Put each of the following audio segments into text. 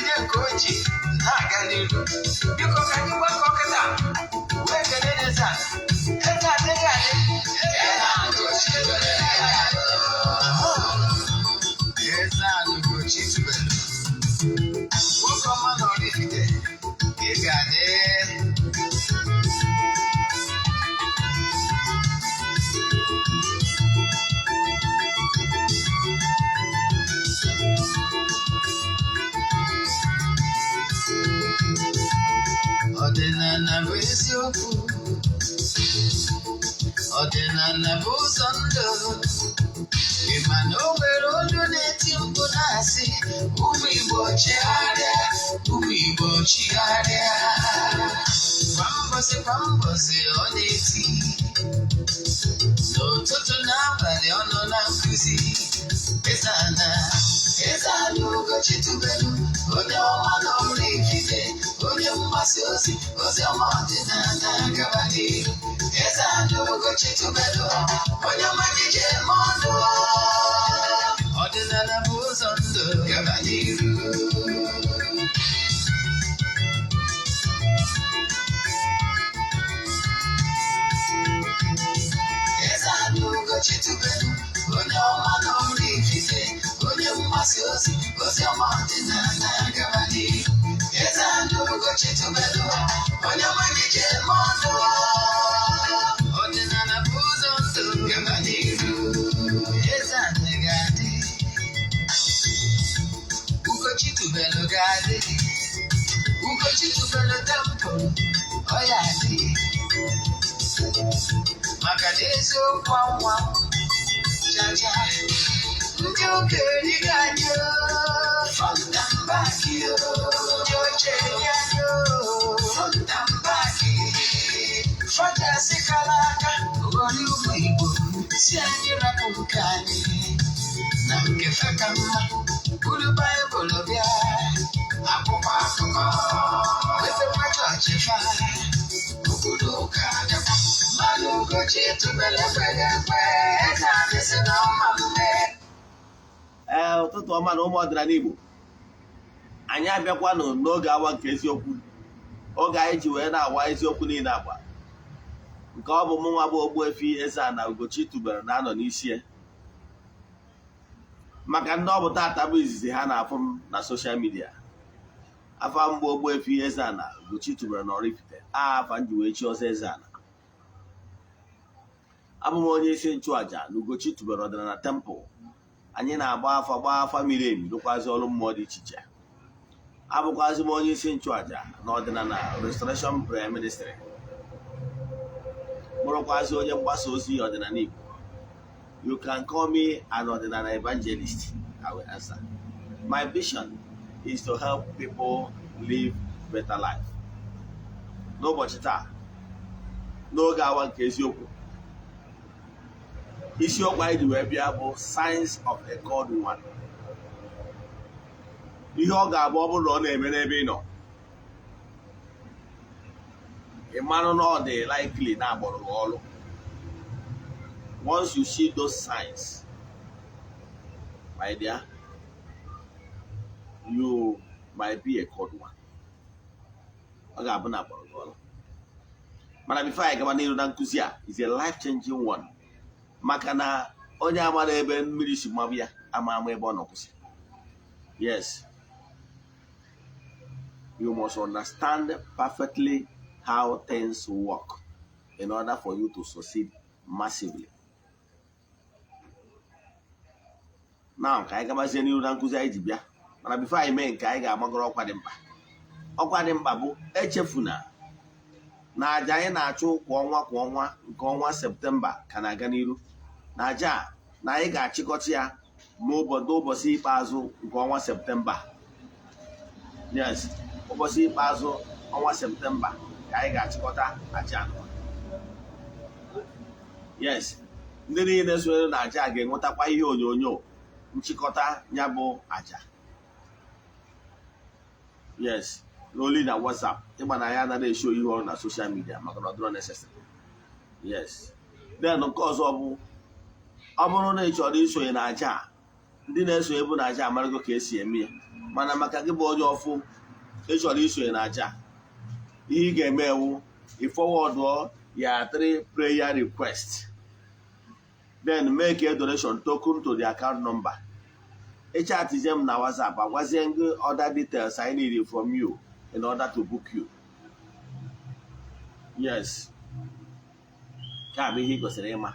jide Ugochi na-aga n'ihu. Biko ka anyị gbakọ kịta wee kelee Eze-Ana. Eze-Ana adịghị adị. Eze-Ana Ugochi tubelu. Eze-Ana Ugochi tubelu. Nwoke ọma na Oraifite, ị ga-adị. Ọdịnala bụ eziokwu, ọdịnala bụ ụzọ ndụ. Ị ma na o nwere olu na-eti mkpu na-asị, ụmụ Igbo chigharịa, ụmụ Igbo chigharịa. Kwa mbọsị ọ na-eti, n'ụtụtụ n'abalị ọ nọ na nkụzi. Eze-Ana, Eze-Ana Ugochi tubelu, onye ọma na Oraifite, onye mgbasa ozi, ozi ọma ọdịnala gaba n'ihu. Eze-Ana Ugochi tubelu, onye ọma ije eme ọnụ. Ọdịnala bụ ụzọ ndụ gaba n'ihu. Eze-Ana Ugochi tubelu, onye ọma na Oraifite, onye mgbasa ozi, ozi ọma ọdịnala gaba n'ihu. Eze-Ana Ugochi tubelu, onye ọma ije eme ọnụ. Ọdịnala bụ ụzọ ndụ gaba n'ihu. Eze-Ana ga-adị, Ugochi tubelu ga-adị. Ugochi tubelu tempụl, ọ ya adị. Maka na eziokwu anwa chacha, ndị okenye ga-anyị fọnta mba gị, ndị ochie anyị fọnta mba gị. Fọdasị kara aka ghọrọ ụmụ Igbo, si anyị rapụ nke anyị na nke feka mma. Buru Baịbụl bịa, akwụkwọ akụkọ, wepekwa chọọchị fa, obodo ụka adịkwa. Mana Ugochi tubelu ekweghị ekwe, Eze-Ana si na ọma mme. Ụtụtụ ọma na ụmụ ọdịnala Igbo, anyị abịakwanụ n'oge awa nke eziokwu, oge anyị ji wee na-awa eziokwu niile agba, nke ọ bụ mụ nwa bụ Ogbuefi Eze-Ana Ugochi tubelu na-anọ n'isi ya. Maka ndị ọ bụ tata bụ izizi ha na-afụ m na soshal midia. Afa mgbe Ogbuefi Eze-Ana Ugochi tubelu na Oraifite, afa nji wee chi ọzọ Eze-Ana. Abụ m onye isi nchụaja na Ugochi tubelu ọdịnala tempụl. Anyị na-agba afa miri emi, rụkwazi ọrụ mmụọ dị iche iche. Abụkwazi m onye isi nchụaja na ọdịnala Restoration Prayer Ministry. Bụrụkwazi onye mgbasa ozi ọdịnala Igbo. You can call me an ọdịnala evangelist. I will answer. My vision is to help people live better life. N'ụbọchị taa, n'oge awa nke eziokwu, isiokwu anyị ji wee bịa bụ Signs of a Called One. Ihe ọ ga-abụ ọ bụrụ na ọ na-eme n'ebe ị nọ, ị marụ na ọ dị likely na agbọrọ gị ọrụ. Once you see those signs, my dear, you might be a called one. Ọ ga-abụ na agbọrọ gị ọrụ. Mana before anyị gaba n'ihu na nkụzi a, is a life-changing one. Maka na onye amara ebe mmiri si mabụ ya, ama ebe ọ nọ kwụsị. Yes. You must understand perfectly how things work in order for you to succeed massively. Now, ka anyị gabazie n'ihu na nkụzi anyị ji bịa. Mana before anyị mee nke, anyị ga-amagoro ọkwa dị mkpa. Ọkwa dị mkpa bụ echefuna na aja anyị na-achụ kwa ọnwa nke ọnwa Septemba ka na-aga n'iru. Na aja na anyị ga-achịkọta ya n'ụbọchị ikpeazụ nke ọnwa Septemba. Yes, ụbọchị ikpeazụ ọnwa Septemba ka anyị ga-achịkọta aja. Yes, ndị niile sonyere na aja ga-enwetakwa ihe onyonyo nchịkọta ya bụ aja. Yes, n'oli na WhatsApp. Ịgba na ya anaghị esho ihe ọrụ na social media maka na ọ dịrọ necessary. Yes. Then nke ọzọ bụ ọ bụrụ na ị chọrọ isonye na aja, ndị na-esonye bụ na aja amarago ka esi eme ya. mana maka gị bụ onye ọfụ ị chọrọ isonye na aja ihe ị ga-eme ewu ị forward ya 3 prayer request, then make a donation token to the account number. Echatizie m na WhatsApp agwazie gị other details I need from you in order to book you. Yes, ka bụ ihe ị kwesịrị ịma.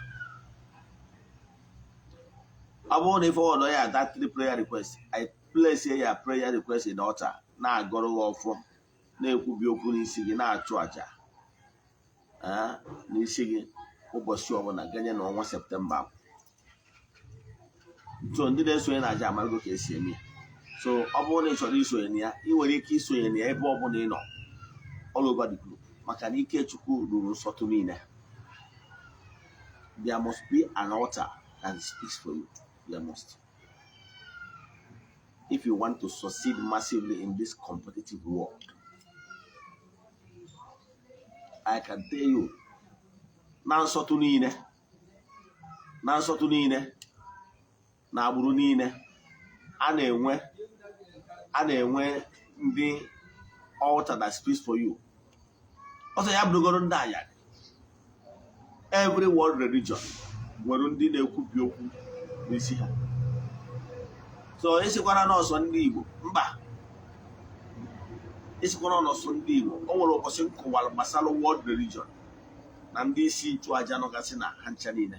Ọ bụrụ na ị forward ya that 3 prayer request, I place ya prayer request in the altar, na-agọrọ gị ọfọ, na-ekwubi okwu n'isi gị, na-achụ aja n'isi gị ụbọchị ọbụla ganye n'ọnwa Septemba. So ndị na-esonye na aja amago ka esi eme ya. So ọ bụrụ na ị chọrọ isonye na ya, ị nwere ike isonye na ya ebe ọbụla ị nọ all over the globe, maka na ike Chukwu ruru nsọtụ niile. There must be an altar that speaks for you. There must. If you want to succeed massively in this competitive world, I can tell you, na nsọtụ niile, na agbụrụ niile, a na-enwe ndị altar that speaks for you. Also, ya bụrụgoro ndị anya, every world religion nwere ndị na-ekwubi okwu n'isi ha. So esikwara n'ọsọ ndị Igbo mba, esikwara n'ọsọ ndị Igbo, o nwere ụbọchị nkọwara gbasara world religion na ndị isi nchụaja nọgasị na ha ncha niile.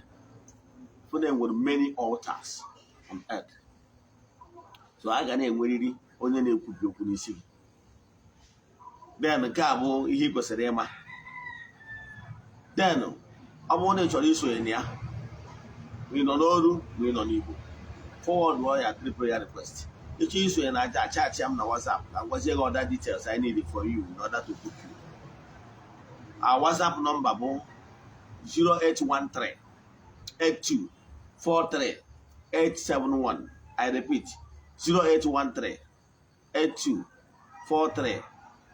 So there were many altars on earth. So a ga na-enwerịrị onye na-ekwubi okwu n'isi gị. Then nke a bụ ihe ị kwesịrị ịma. Then ọ bụrụ na ị chọrọ isonye na ya, ị nọ n'ọrụ ma ị nọ n'Igbo, forward ya 3 prayer request. Ịchọ isonye na aja, chat m na WhatsApp ka m gwazie gị other details I need for you in order to book you. Our WhatsApp number bụ 0813 8243 871. I repeat, 0813 8243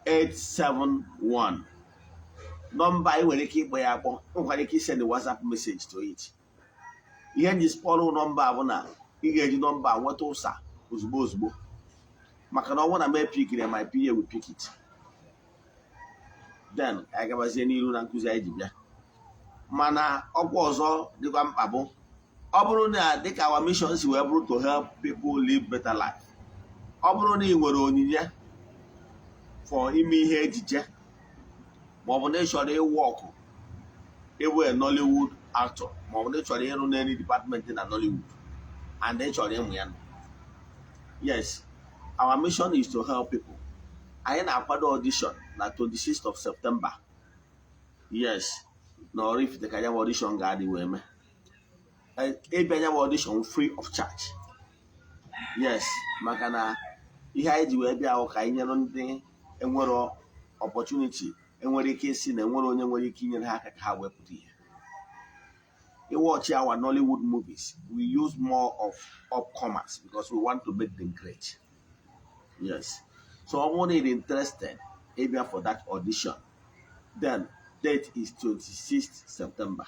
871. Number I nwere ike ịkpọ ya akpọ, nwere ike send a WhatsApp message to it. Ihe nji spọrọ nọmba bụ na ị ga-eji nọmba nweta ụsa ozugbo maka na ọ bụrụ na m epikiri my PA will pick it. Then anyị gabazie n'iru na nkụzi anyị ji bịa. Mana ọkwa ọzọ dịkwa mkpa bụ ọ bụrụ na dịka our mission si wee bụrụ to help people live better life. Ọ bụrụ na ị nwere onyinye for ime ihe ejije, ma ọ bụ na ị chọrọ ịwụ ọkụ ịbụ a Nollywood actor, ma ọ bụ na ị chọrọ ịrụ n'any department na Nollywood and ị chọrọ ịmụ ya. Yes, our mission is to help people. Anyị na-akwado audition na 26th of September. Yes, na Oraifite ka ya bụ audition ga-adị wee mee. Ebe anya bụ audition free of charge. Yes, maka na ihe anyị ji wee bịa ahụ ka anyị nyere ndị enwere opportunity, enwere ike isi na enwere onye nwere ike inyere ha aka ka ha wepụta ihe. You watch our Nollywood movies, we use more of upcomers because we want to make them great. Yes. So I'm only interested maybe for that audition. Then date is 26th September.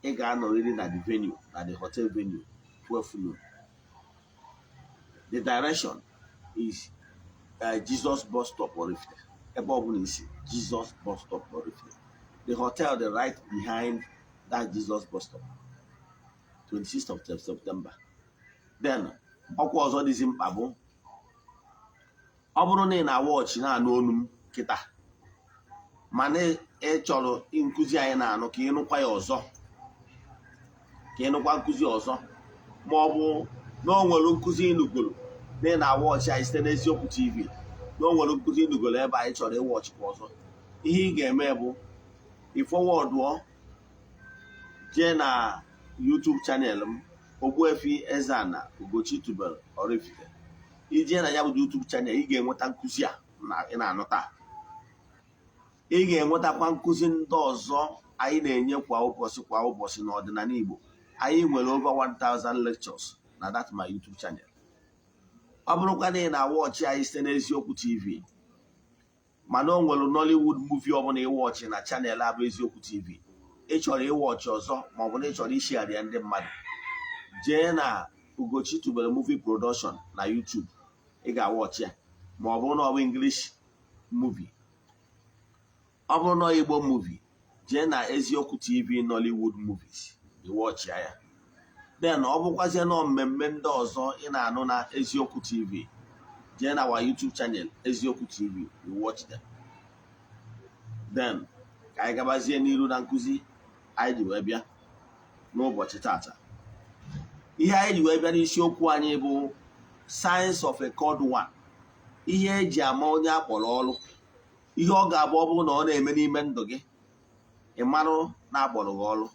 I got already at the venue, at the hotel venue, 12 noon. The direction is Jesus bus stop Oraifite. Above Jesus bus stop Oraifite. The hotel, the right behind that Jesus bus stop. 26th of September. Then, ọkwa ọzọ dịzi mkpa bụ ọ bụrụ na ị na-watch na-anụ olu m kịta mana ị chọrọ nkụzi anyị na-anụ ka ị nụkwa ya ọzọ, ka ị nụkwa nkụzi ọzọ, ma ọ bụ na o nwere nkụzi ịnụgoro na ị na-watch anyị site n'Eziokwu TV, na o nwere nkụzi ịnụgoro ebe anyị chọrọ ịwọchịkwa ọzọ, ihe ị ga-eme bụ ị forward jee na YouTube channel m Ogbuefi Eze-Ana Ugochi tubelu Oraifite. Ije na ya bụ YouTube channel ị ga-enweta nkụzi a na ị na-anụ taa. Ị ga-enwetakwa nkụzi ndị ọzọ anyị na-enye kwa ụbọchị n'ọdịnala Igbo. Anyị nwere over 1000 lectures na that my YouTube channel. Ọ bụrụkwa na ị na-awọchị anyị site n'Eziokwu TV, mana o nwere Nollywood movie ọbụla ịwọchị na channel abụ Eziokwu TV, ị chọrọ ịwọchị ọzọ ma ọ bụ na ị chọrọ ishare ya ndị mmadụ, jee na Ugochi tubelu movie production na YouTube. ị ga-watch ya ma ọ bụrụ na ọ bụ English movie. Ọ bụrụ na Igbo movie, jee na Eziokwu TV Nollywood movies ị watch ya. Then ọ bụkwazie na mmemme ndị ọzọ ị na-anụ na Eziokwu TV, jee na our YouTube channel Eziokwu TV ị watch them. Then ka anyị gabazie n'iru na nkụzi anyị ji wee bịa n'ụbọchị tata. Ihe anyị ji wee bịa n'isiokwu anyị bụ signs of a called one. Ihe eji ama onye akpọrọ ọrụ, ihe ọ ga-abụ ọ bụrụ na ọ na-eme n'ime ndụ gị, ị marụ na akpọrọ gị ọrụ.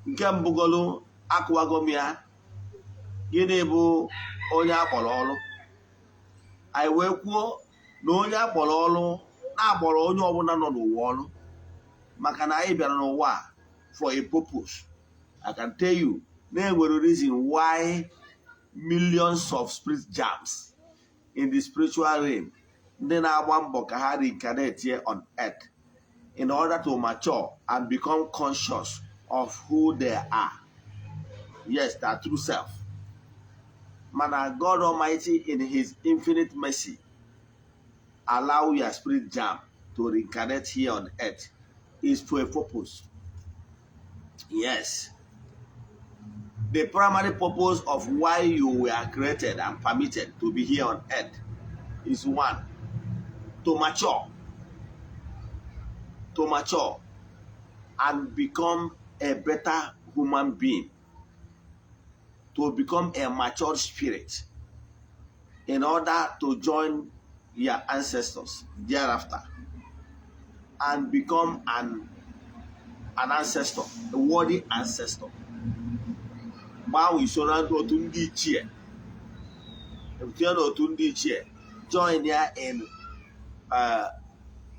Nke mbụgolu akụwago m ya, gịnị bụ onye akpọrọ ọrụ? Anyị wee kwuo na onye akpọrọ ọrụ na-akpọrọ onye ọbụla nọ n'ụwa ọrụ, maka na anyị bịara n'ụwa for a purpose. I can tell you na enwere reason why millions of spirit jams in the spiritual realm ndị na-agba mbọ ka ha reincarnate here on earth in order to mature and become conscious of who they are. Yes, their true self. Mana God Almighty in His infinite mercy allow your spirit jam to reincarnate here on earth is for a purpose. Yes. The primary purpose of why you were created and permitted to be here on earth is one, to mature and become a better human being, to become a matured spirit in order to join your ancestors thereafter and become an ancestor, a worthy ancestor. Join here in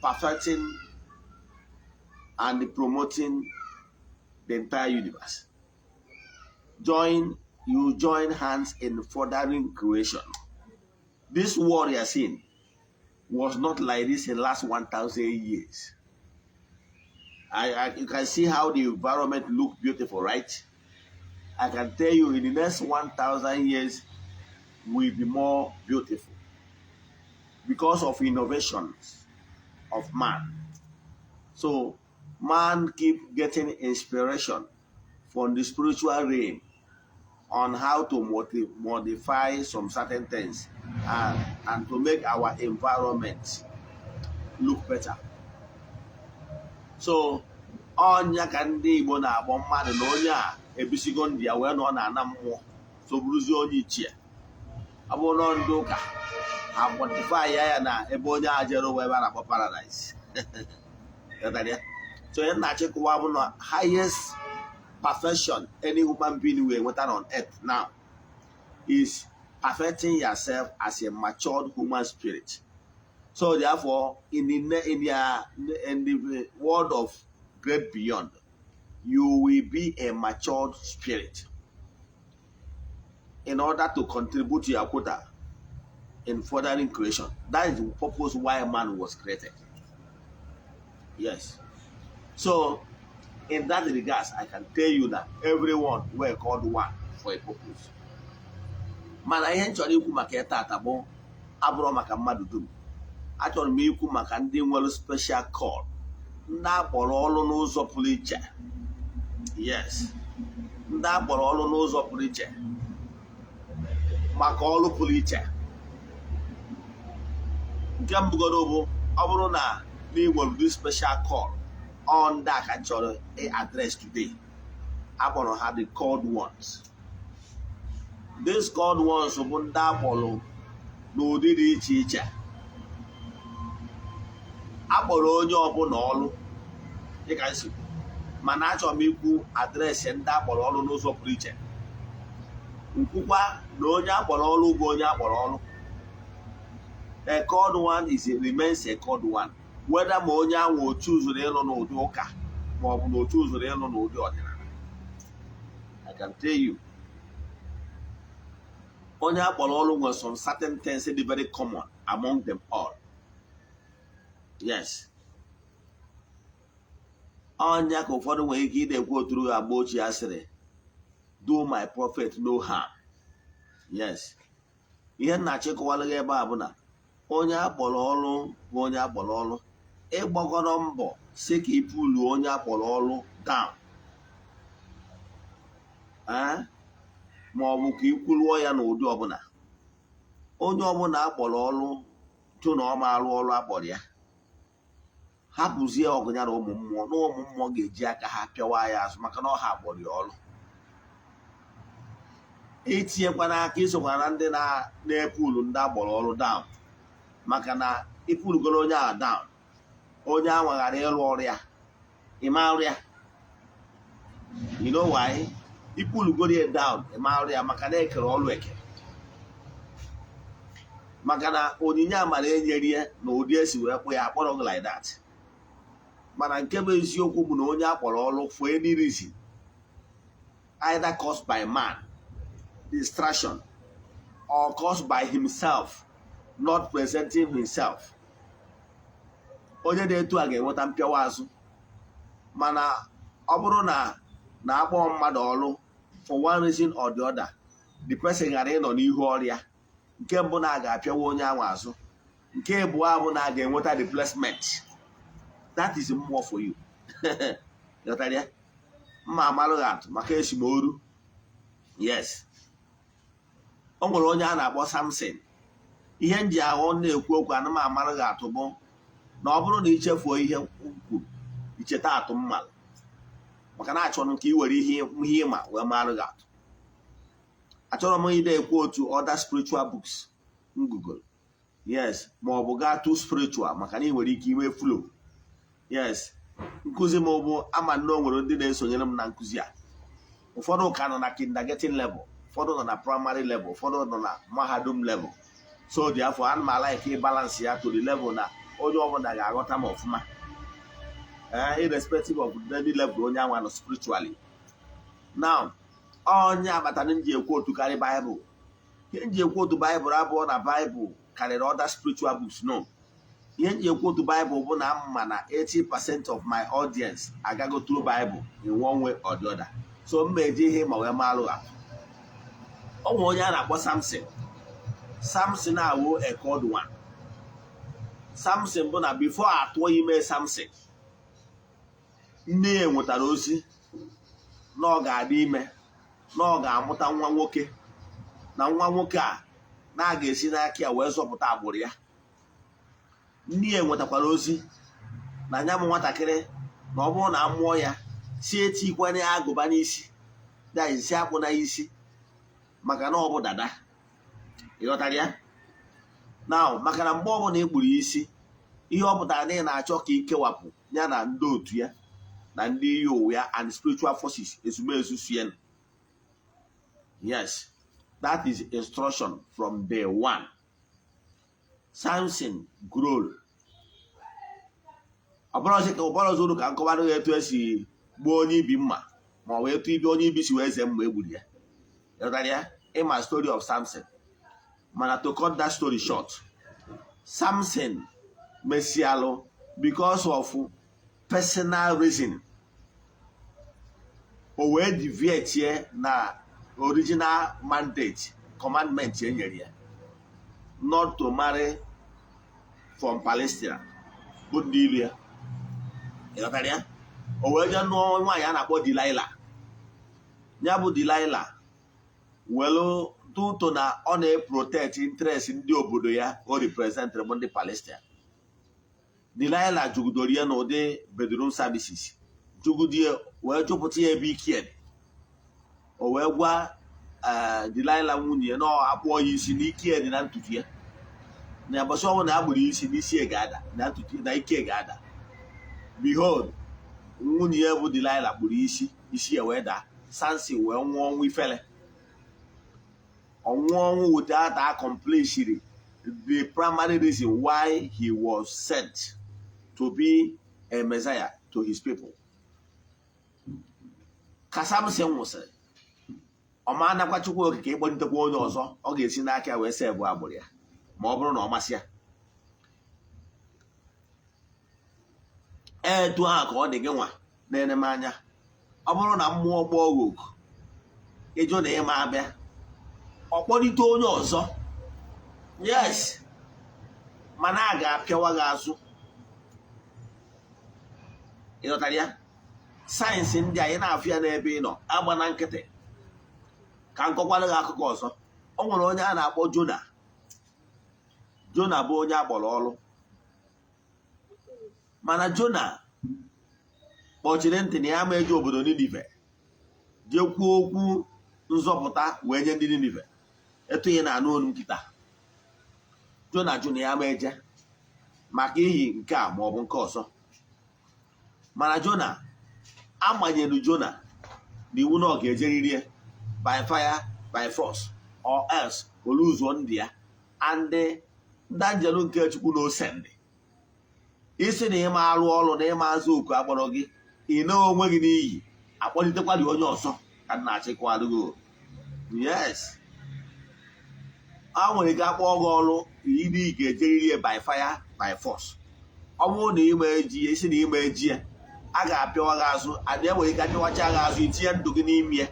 perfecting and promoting the entire universe. Join hands in furthering creation. This world you are seeing was not like this in the last 1,000 years. You can see how the environment look beautiful, right? I can tell you in the next 1,000 years will be more beautiful because of innovations of man. So man keep getting inspiration from the spiritual realm on how to modify some certain things and to make our environment look better. So onya ka ndị Igbo na-akpọ mmadụ na onye a ebisigo ndị ya wee nọ na-ana mmụọ so bụrụzie onye ichie. Ọ bụrụ na ndị ụka ha modify ya na ebe onye a jere ebe a na-akpọ paradise. So ihe na-achịkọwa bụ na highest perfection any human being will enweta on earth now is perfecting yourself as a matured human spirit. So therefore, in the world of great beyond, you will be a matured spirit in order to contribute to your quota in furthering creation. That is the purpose why man was created. Yes. So, in that regards, I can tell you that everyone were called one for a purpose. Man, I ain't sure you maka etata bo abro maka mmadụ dum. Achọrọ m ikwu maka ndị nwere special call. Ndị akpọrọ ọrụ n'ụzọ pụrụ iche. Yes. Ndị akpọrọ ọrụ n'ụzọ pụrụ iche. Maka ọrụ pụrụ iche. Nke mbụgodo bụ ọ bụrụ na n'inwere this special call on that I chọrọ address today. Akpọrọ ha the called ones. These called ones bụ ndị akpọrọ n'ụdị dị iche iche. Akpọrọ onye ọbụla ọrụ dịka nsi, mana achọrọ m ikwu adreesị ndị akpọrọ ọrụ n'ụzọ pụrụ iche. Nkwukwa na onye akpọrọ ọrụ bụ onye akpọrọ ọrụ. A called one remains a called one. Whether ma onye ahụ otu ụzọrọ ịlụ n'ụdị ụka ma ọ bụ na otu ụzọrọ ịlụ n'ụdị ọdịnala. I can tell you. Onye akpọrọ ọrụ nwere some certain things that are very common among them all. Yes. Onye ka ụfọdụ nwere ike idekwu oturu agba ochie asịrị, do my prophet no harm. Yes. ihe nna chịkọwara gị ebe a bụ na onye akpọrọ ọrụ bụ onye akpọrọ ọrụ ịgbagọrọ mbọ si ka ipulu onye akpọrọ ọrụ down ma ọ bụ ka ikwuluo ya n'ụdị ọbụla. Onye ọbụla akpọrọ ọrụ jụ na ọ ma arụ ọrụ akpọrọ ya, hapụzie ọgụ ya na ụmụ mmụọ na ụmụ mmụọ ga-eji aka ha pịawa ya azụ maka na ọ ha akpọrọ ya ọrụ. Etinyekwana aka isokwa na ndị na-epulu ndị agbọrọ ọrụ down, maka na ipulugoro onye a down, onye ahụ ghara ịrụ ọrụ ya, ịma arụ ya. You know why? Ipulugoro ya down, ịma arụ ya maka na ekere ọrụ eke, maka na onyinye amara enyere ya na ụdị esi wee kpụ ya akpọrọ gị like that. Mana nke bụ eziokwu bụ na onye akpọrọ ọrụ for any reason, either caused by man, distraction, or caused by himself not presenting himself, onye dị etu a ga-enweta mpịawa azụ. Mana ọ bụrụ na akpọ mmadụ ọrụ for one reason or the other, the person ghara ịnọ n'ihu ọrịa, nke mbụ na a ga-apịawa onye ahụ azụ, nke abụọ abụ na a ga-enweta replacement. That is more for you. Ghọtara mma amalụghị atụ maka esimoru. Yes, o nwere onye a na-akpọ Samson. Ihe nji ahụ na-ekwu okwu anụma amalụghị atụ bụ na ọ bụrụ na ichefuo ihe kwuru, icheta atụ mmalụ, maka na achọrọ m ka ị were ihe ịma wee malụghị atụ. Achọrọ m ide ekwu otu other spiritual books ngugoro. Yes, ma ọ bụ gaa too spiritual maka na ị nwere ike ime flow. Yes, nkụzi m bụ ama na o nwere ndị na-esonyere m na nkụzi a. Ụfọdụ ka nọ na kindergarten level, ụfọdụ nọ na primary level, ụfọdụ nọ na mahadum level. So therefore ana m like ịbalance ya to the level na onye ọbụla ga-aghọta m ọfụma, irrespective of any level onye anwa nọ spiritually. Now onye abatana nji ekwu otu karị Bible. Ihe nji ekwu otu Bible abụọ na Bible karịrị other spiritual books. No, ihe nji ekwu otu Bible bụ na mma na 80% of my audience agago through Bible in one way or the other. So m eji ihe ma wee malụ ha. Ọ nwe onye a na-akpọ Samson. Samson awụ a called one. Samson bụ na before atụọ ime Samson, nne ya nwetara ozi na ọ ga-adị ime, na ọ ga-amụta nwa nwoke, na nwa nwoke a na ga-esi n'aka ya wee zọpụta agbụrụ ya. Nne ya nwetakwara ozi na nya m nwatakịrị na ọ bụrụ na amụọ ya si etikwana ya agụba n'isi, da isi akpụ na isi, maka na ọ bụ dada. Ịghọtara ya? Now maka na mgbe ọbụla egburu ya isi, ihe ọ pụtara na ị na-achọ ka ikewapụ ya na ndị otu ya na ndị iyi owu ya and spiritual forces ezumezu sien. Yes, that is instruction from day one. Samson grow. Ọbụrụ uru ka nkọwara ya etu esi gbuo onye ibi mma ma ọ wee etu ibi onye ibi si wee zee mma egburu ya. Ịghọtara ya? Ịma story of Samson. Mana to cut that story short, Samson mesialụ because of personal reason. O wee deviate na original mandate, commandment e nyere ya, not to marry from Palestine, bụ ndị ilu ya. Ịghọtara ya? O wee jee nụọ nwaanyị a na-akpọ Delilah. Ya bụ Delilah welu tuto na ọ na-protect interest ndị obodo ya o representịrị bụ ndị Palestine. Delilah jugudoro ya n'ụdị bedroom services, jugudie wee jụpụta ya ebe ike. O wee gwa Delilah nwunye ya na akpụọ ya isi n'ike dị na ntutu ya, na ụbọchị ọbụla na agbụrụ isi n'isi ga-ada na ntutu na ike ga-ada. Behold, nwunye ya bụ Delilah kpụrụ isi ya wee daa. Samson wee nwụọ ọnwụ ifele. Ọnwụ without accomplishing the primary reason why he was sent to be a Messiah to his people. Ka Samson nwụsịrị, ọ ma anakwa Chukwu okike ịkpọlitekwa onye ọzọ ọ ga-esi n'aka wee sị ebu agbụrụ ya ma ọ bụrụ na ọ masị ya. Etu ahụ ka ọ dị gị nwa na-ene m anya. Ọ bụrụ na mmụọ gbọọ gị oku ịjụ na ịma abịa, ọ kpọlite onye ọzọ yes mana a ga-apịawa gị azụ ịghọtara ya sayensị ndị anyị na-afụ ya n'ebe ị nọ agba na nkịtị ka nkọkwara gị akụkọ ọzọ. O nwere onye a na-akpọ Jona bụ onye akpọrọ ọrụ mana Jona kpọchiri ntị na ya ma eje obodo Ninive jee kwuo okwu nzọpụta wee nye ndị Ninive etughị na anụ olu nkịta. Jona jụ na ya ma eje maka ihi nke a ma ọ bụ nke ọzọ, mana Jona amanyelu Jona na iwu na ọ ga-ejeriri by fire by force or else oluzuo ndị ya ndị ndanjelu nke Chukwu na osendị isi na ịma arụ ọrụ na ịma azụ oku akpọrọ gị ị na onwe gị n'iyi akpọlitekwala onye ọzọ ka nna achịkwadụgo. Yes, a nwere ike akpọ gị ọrụ ịdị ga-ejeriri by fire by force. Ọ bụrụ na ịma eji isi na ịma eji ya a ga-apịawa gị azụ adị enwere ike apịawacha gị azụ itinye ndụ gị n'ime ya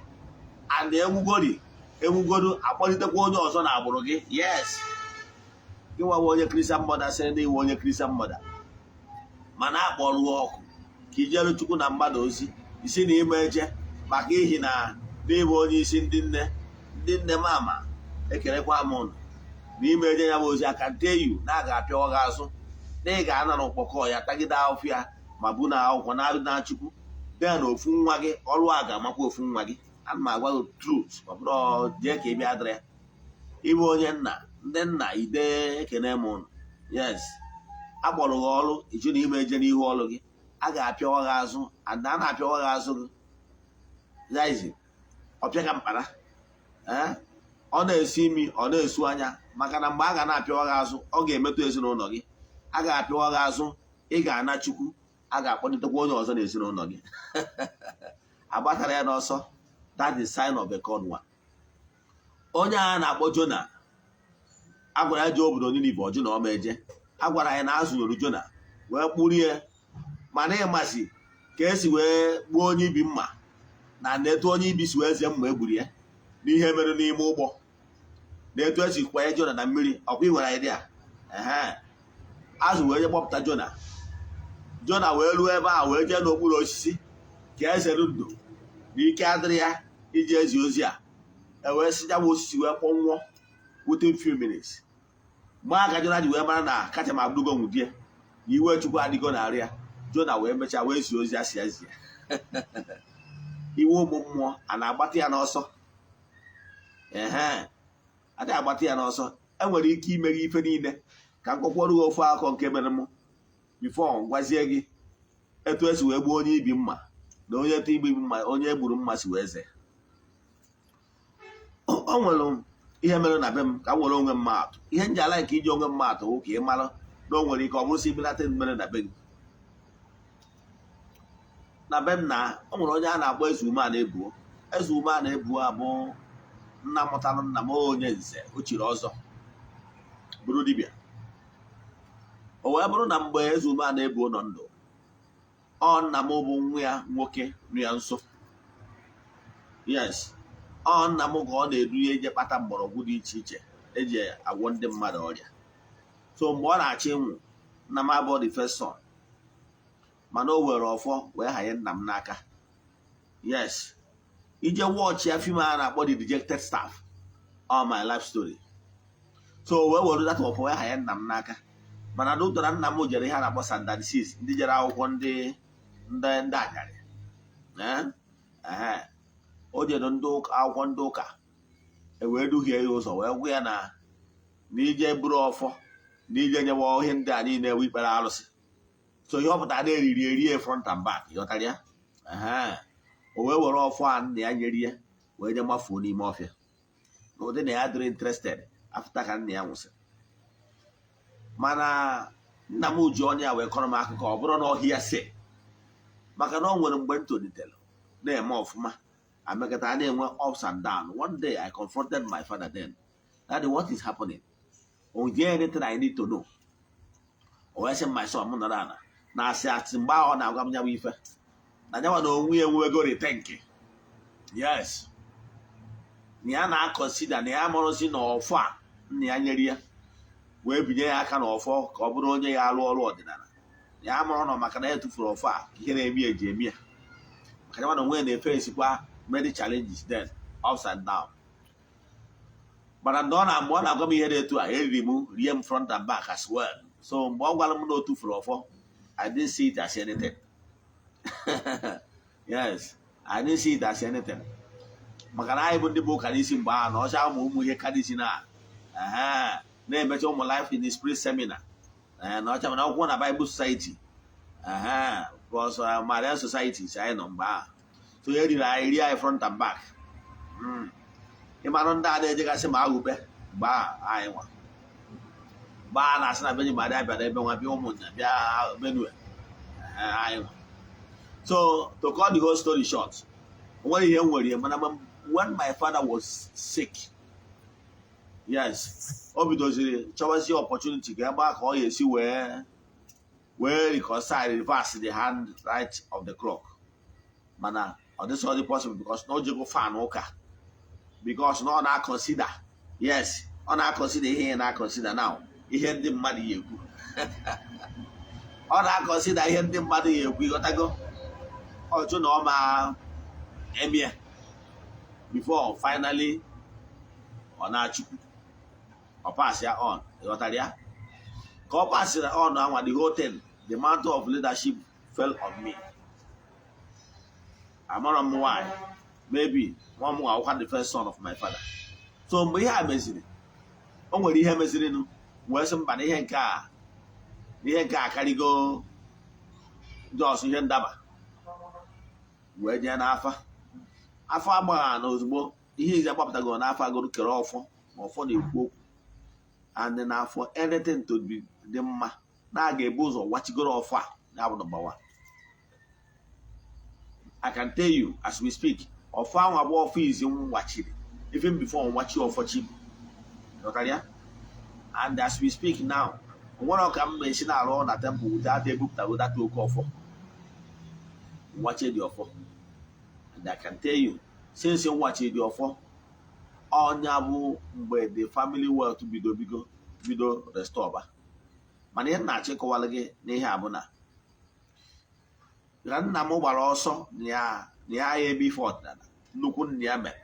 and enwugodu akpọlitekwa onye ọzọ na agbụrụ gị. Yes, gị nwa onye Christian mother sịrị na iwe onye Christian mother mana akpọrọ ọkụ ka ijere Chukwu na mmadụ ozi isi na ime eje maka ihi na n'ịbụ onye isi ndị nne m ama ekerekwa m ụnụ n'ime eje ya bụ ozi aka nte yu na a ga-apịawa gị azụ na ị ga-ana n'ụkpọkọ ya tagide ahụfụ ya ma bụ na akwụkwọ na-arụ na Chukwu bịa na ofu nwa gị ọrụ a ga-amakwa ofu nwa gị. Ana m agwa gị trut ọ bụrụ jee ka ị bịa dịrị ya ịbụ onye nna ndị nna ide ekene m ụnụ. Yes, akpọrọ gị ọrụ ịchụ na ime eje n'ihu ọrụ gị a ga-apịawa gị azụ ada a na-apịawa gị azụ gị yaizi ọpịa ka mkpara ọ na-esi imi ọ na-esu anya maka na mgbe a ga na-apịawa gị azụ ọ ga-emetụ ezinụlọ gị. A ga-apịawa gị azụ ị ga-ana Chukwu a ga-akpọlitekwa onye ọzọ n'ezinụlọ gị agbatara ya n'ọsọ. That is sign of a con one. Onye a na-akpọ Jona a gwara ya jee obodo Ninive ọjụ na ọma eje a gwara ya na azụnyere Jona wee kpụrie mana ịmasị ka esi wee gbuo onye ibi mma na etu onye ibi si wee zie mma egburu ya n'ihe mere n'ime ụgbọ na etu esi kwanye Jona na mmiri ọkwa iwere idea azụ wee je kpọpụta Jona wee ruo ebe a wee jee n'okpuru osisi ka ezere ndụ na ike adịrị ya iji ezi ozi a ewee si ya bụ osisi wee kpọnwụọ within few minutes. Mgbe aka Jona ji wee mara na kacha ma abụrụgo nwudie na iwe Chukwu adịgo narị ya Jona wee mechaa wee zie ozi a si ezi ya iwe ụmụ mmụọ a na-agbata ya n'ọsọ adịghị agbata ya n'ọsọ. Enwere ike ime gị ife niile ka nkọkwọrụ gị ofu akọ nke mere m bifo gwazie gị etu esi wee gbuo onye ibi mma na onye etu igbi mma onye egburu mma si wee ze. O nwere ihe mere na be m ka m nwere onwe mma atụ. Ihe nji ala nke iji onwe mma atụ ka ị mara na o nwere ike ọ bụrụ si ibelata mere na be gị. Na be m na o nwere onye a na-akpọ Eze-Ana-Ebuo abụ nna mụtara nna m onye nze o chiri ọzọ bụrụ dibịa. O wee bụrụ na mgbe Eze-Ana-Ebuo nọ ndụ ọ nna m bụ nwa ya nwoke nụ ya nso. Yes, ọ nna m ka ọ na-edu ya eje kpata mgbọrọgwụ dị iche iche eji agwọ ndị mmadụ ọrịa. So mgbe ọ na-achọ ịnwụ nna m abụọ the first son mana o were ọfọ wee hanye nna m n'aka. Yes, ije wọchị ya fim a na-akpọ The Dejected Staff All My Life Story. So wee were data ọfọ wee hanye nna m n'aka mana dụtara nna m jere ihe a na-akpọ standardsis ndị jere akwụkwọ ndị anyarị o jere akwụkwọ ndị ụka ewee duhie ya ụzọ wee gwa ya na ije buru ọfọ na ije nyewe ihe ndị a niile ewe ikpere arụsị. So ihe ọ pụtara na-eriri erie front and back ịghọtara ya. O wee were ọfọ a nna ya nyere ya wee je mafuo n'ime ọfịa na ụdị na ya dịrị interested afta ka nna ya nwụsịrị. Mana nna m ji onye ya wee kọrọ m akụkọ ọ bụrụ na ọhịa se maka na ọ nwere mgbe m tolitere na-eme ọfụma amekata na-enwe ups and down. One day I confronted my father then. Daddy, what is happening? Is there anything I need to know? O wee sị my son m nọrọ ana na-asị asị mgbe ahụ ọ na-agwa m nyawa ife na nyawa na onwe ya enwego ritenki. Yes, na ya na-akọnsida na ya marụzi na ọfọ a nna ya nyere ya wee binye ya aka n'ọfọ ka ọ bụrụ onye ya alụ ọrụ ọdịnala ya mụrụ nọ maka na ya tụfuru ọfọ a ihe na-eme eji eme ya maka na onwe na-efe esikwa many challenges then ups and down. Mana mgbe ọ na-agwa m ihe na-etu a eriri m rie m front and back as well. So mgbe ọ gwara m na o tụfuru ọfọ I didn't see it as anything. Yes, I didn't see it as anything. Maka na anyị bụ ndị bụ ụka n'isi mgbe ahụ na ọcha ụmụ ihe kadịsi na-emecha ụmụ life in the spirit seminar na ọcha mana akwụkwọ na Bible Society plus Marian Society si anyị nọ mgbe ahụ. So e riri anyị rie anyị front and back. Ịmanụ ndị a na-ejegasị ma aghụbe mgbe ahụ anyị nwa mgbe a na-asị na Benji Maria bịara ebe nwa bịa ụmụnna bịa Benue anyị nwa. So to cut the whole story short, when he when my father was sick, yes, obviously, choose the opportunity to get back or you see where reconcile reverse the hand right of the clock. Mana, or this is only possible because no joke fan okay. Because no now consider, yes, on I consider here and I consider now. He had the money you on I consider he had the money you got to go. Oh, you know, my emir before finally on our chip or pass ya on the Otaria. Go pass it on now the whole thing. The mantle of leadership fell on me. I'm not why. Maybe one more I was the first son of my father. So we have message. Only he message no. Where somebody here car. The car carry go. Just here ndaba. Wee jee n'afa afọ agbagha na ozugbo ihe izi agbapụtago n'afọ agụrụ kere ọfọ ma ọfọ na-ekwu okwu and n'afọ anything to be dị mma na a ga-ebu ụzọ wachigoro ọfọ a na-abụ number one. I can tell you as we speak ọfọ ahụ abụọ ọfọ izi nwachiri even before nwachi ọfọ chi ya and as we speak now nwere ọka m esi na-arụ na temple without ebupụtago data oke ọfọ nwachi dị ọfọ. And I can tell you, since you watch the offer, on yabu mgbe the family wealth bido restore. Mana ihe na check walage n'ihe abụna. Ya nna m gbara ọsọ na ya ebe fort na nnukwu nne ya mere.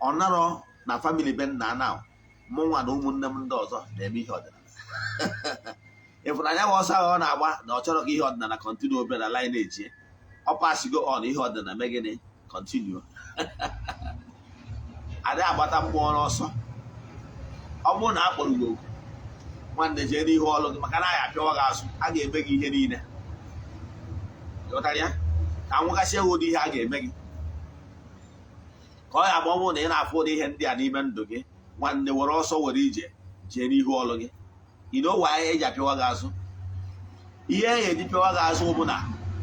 Ọ narọ na family be nna na mụnwa na ụmụnne m ndị ọzọ na-eme ihe ọdịnala. Ịfụnanya bụ ọsọ ọ na-agba na ọ chọrọ ka ihe ọdịnala continue obere na lineage. Ọ pass go on ihe ọdịnala megịnị continue. Ada agbata mmụọ n'ọsọ. Ọ bụrụ na akpọrọ gị oku nwanne jee n'ihu ọlụ gị maka na ya apịawa gị azụ a ga-eme gị ihe niile. Ghọtara ya ka nwegasị ewu dị ihe a ga-eme gị ka ọ ya bụ ọ bụrụ na ị na-afụ ụdị ihe ndị a n'ime ndụ gị nwanne were ọsọ were ije jee n'ihu ọlụ gị. Idowa eji apịawa gị azụ ihe eji pịawa gị azụ bụ na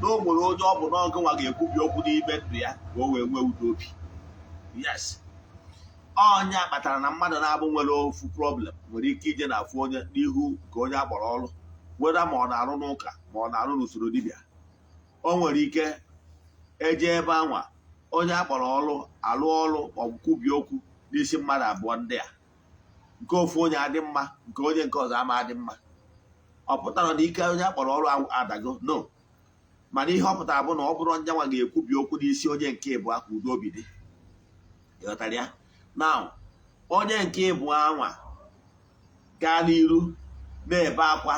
o nwere onye ọ bụ n'ọgụ nwa ga-ekwubi okwu n'ime ndụ ya ka o wee nwee udo obi. Yes, onye kpatara na mmadụ na-abụ nwere ofu problem nwere ike ije na-afụ onye n'ihu ka onye akpọrọ ọrụ weda ma ọ na-arụ n'ụka ma ọ na-arụ n'usoro dibịa. O nwere ike eje ebe anwa onye akpọrọ ọrụ alụ ọrụ ma ọ bụ kwubie okwu n'isi mmadụ abụọ ndị a nke ofu onye adị mma nke onye nke ọzọ ama adị mma. Ọ pụtara na ike onye akpọrọ ọrụ adago no, mana ihe ọ pụtara bụ na ọ bụrụ nyanwa ga-ekwubi okwu n'isi onye nke ịbụọ ka udo obi dị. Ịghọtara ya? Now onye nke ịbụọ anwa gaa n'iru na-ebe akwa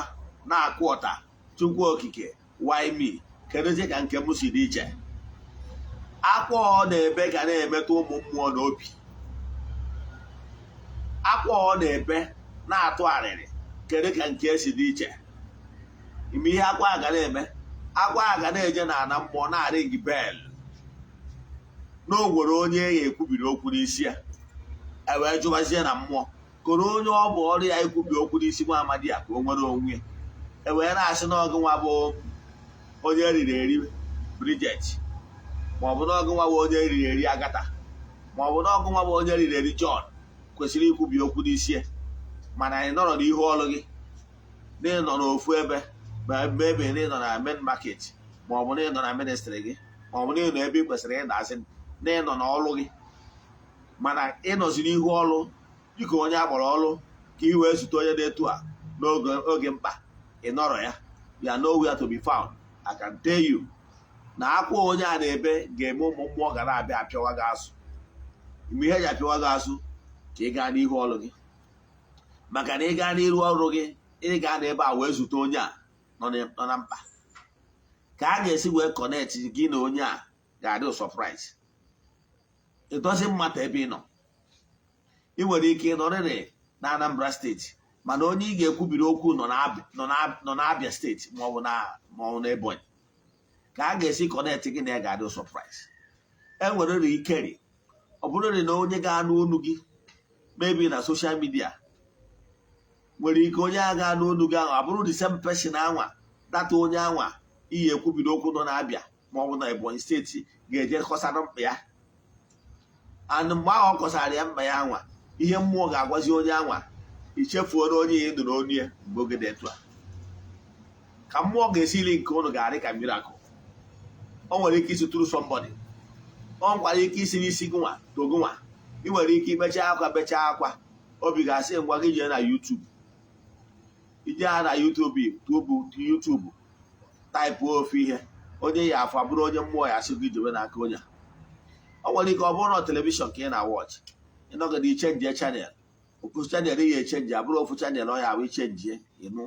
na-akụ ọta Chukwu okike why me kedụzie ka nke m si dị iche. Akwa ọ na-ebe ga na-emetụ ụmụ mmụọ n'obi. Akwa ọ na-ebe na-atụ arịrị kedu ka nke si dị iche. Ime ihe akwa a ga na-eme akwa a ga na-eje na ana mmụọ na-arị gị bel na o nwere onye ya ekwubiri okwu n'isi ya ewee jụbazie na mmụọ koro onye ọ bụ ọrụ ya ikwubi okwu n'isi nwa amadi ya ka o nwere onwe ya ewee na-asị n'ọgụ nwa bụ onye eriri eri Bridget maọbụ n'ọgụ nwa bụ onye eriri eri Agata maọbụ n'ọgụ nwa bụ onye eriri eri John kwesịrị ikwubi okwu n'isi ya. Mana anyị nọrọ n'ihu ọrụ gị na ịnọ n'ofu ebe ma ebe na ịnọ na main market maọbụ na ịnọ na ministry gị maọbụ na ịnọ ebe ị kwesịrị ịdazi na ịnọ n'ọrụ gị mana ịnọzi n'ihu ọrụ dịka onye akpọrọ ọrụ ka ị wee zute onye na-etu a n'oge mkpa ị nọrọ ya, you are nowhere to be found. I can tell you na akwa onye a na-ebe ga-eme ụmụ mmụọ ga na-abịa apịawa gị azụ. Ime ihe ji apịawa gị azụ ka ị gaa n'ihu ọrụ gị, maka na ị gaa n'ihu ọrụ gị ị gaa n'ebe a wee zute onye a nọ na mkpa. Ka a ga-esi wee connect gị na onye a ga-adị surprise. It doesn't matter ebe ị nọ. Ị nwere ike ịnọrịrị na Anambra steeti mana onye ị ga-ekwubiri okwu nọ n'Abia steeti maọbụ na Ebonyi. Ka a ga-esi connect gị na ya ga-adị surprise. E nwere ikeri ọ bụrụ na onye ga-anụ olu gị maybe na social media, nwere ike onye a ga-anụ olu gị ahụ abụrụ the same person anwa data onye anwa iyi ekwubiri okwu nọ n'Abia maọbụ na Ebonyi steeti ga-eje kọsara mkpa ya. And mgbe ahụ ọ kọsara ya mkpa ya anwa, ihe mmụọ ga-agwazi onye anwa ichefuo na onye ya ịnụ n'onu ya mgbe oge dị etu a. Ka mmụọ ga-esili nke ụnụ ga-adị ka miracle. O nwere ike isi tụrụ somebody, ọ nkwara ike isi n'isi gị nwa togo nwa. Ị nwere ike ibechaa akwa obi ga-asị ngwa gị jee na YouTube. Ije ha na YouTube taịpụ ofu ihe onye ya afọ abụrụ onye mmụọ ya asị gị jebe n'aka onye. O nwere ike ọ bụrụ na telivishọn ka ị na-watch, ịnọgide ichenji chanel, ofu chanel ya echenji abụrụ ofu chanel ọ ya abụ ichenji ịnụ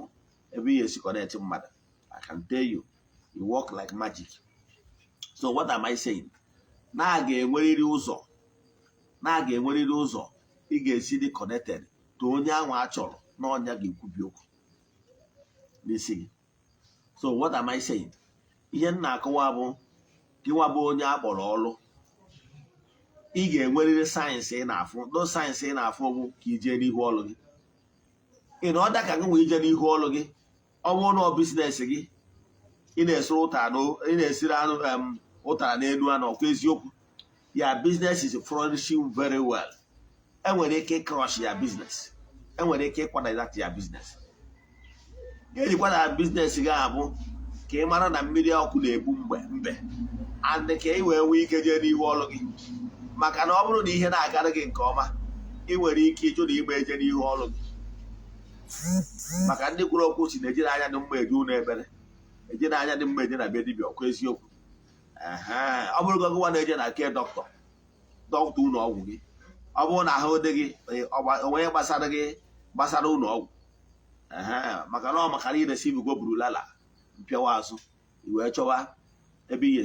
ebe ihe esi connect mmadụ. I can tell you, you work like magic. So what am I saying? Na a ga-enwerịrị ụzọ ị ga-esi dị connected to onye ahụ a chọrọ na ọnya ga-ekwubi okwu n'isi gị. So what am I saying? Ihe m na-akọwa bụ gịnwa bụ onye a kpọrọ ọrụ, ị ga-enwerịrị sayensị ị na-afụ. No sayensị ị na-afụ bụ ka ije n'ihu ọrụ gị. Ị na ọda ka gị nwee ije n'ihu ọrụ gị. Ọ bụrụ na ọ biznes gị, ị na-esiri anụ ụtara n'elu anụ ọkwa eziokwu, ya business is flourishing very well. Enwere ike crush ya business, enwere ike ịkwada ya business. Ga-ejikwa na business gị abụ ka ị mara na mmiri ọkụ na-egbu mbe and ka ị wee nwee ike jee n'ihu ọrụ gị. Maka na ọ bụrụ na ihe na-agara gị nke ọma, ị nwere ike ịjụ na ịgba eje n'ihu ọrụ gị. Maka ndị kwuru okwu si na-eji n'anya dị mma eje ụlọ ekpere, eje n'anya dị mma eje na be dibịa ọkụ eziokwu. Ọ bụrụ gị nwa na-eje na ke dọkịta ụlọ ọgwụ gị, ọ bụrụ na ahụ dị gị onwe gbasara ụlọ ọgwụ, maka na ọ makara iresi bigo buru lala mpịawa azụ, i wee chọwa ebe ihe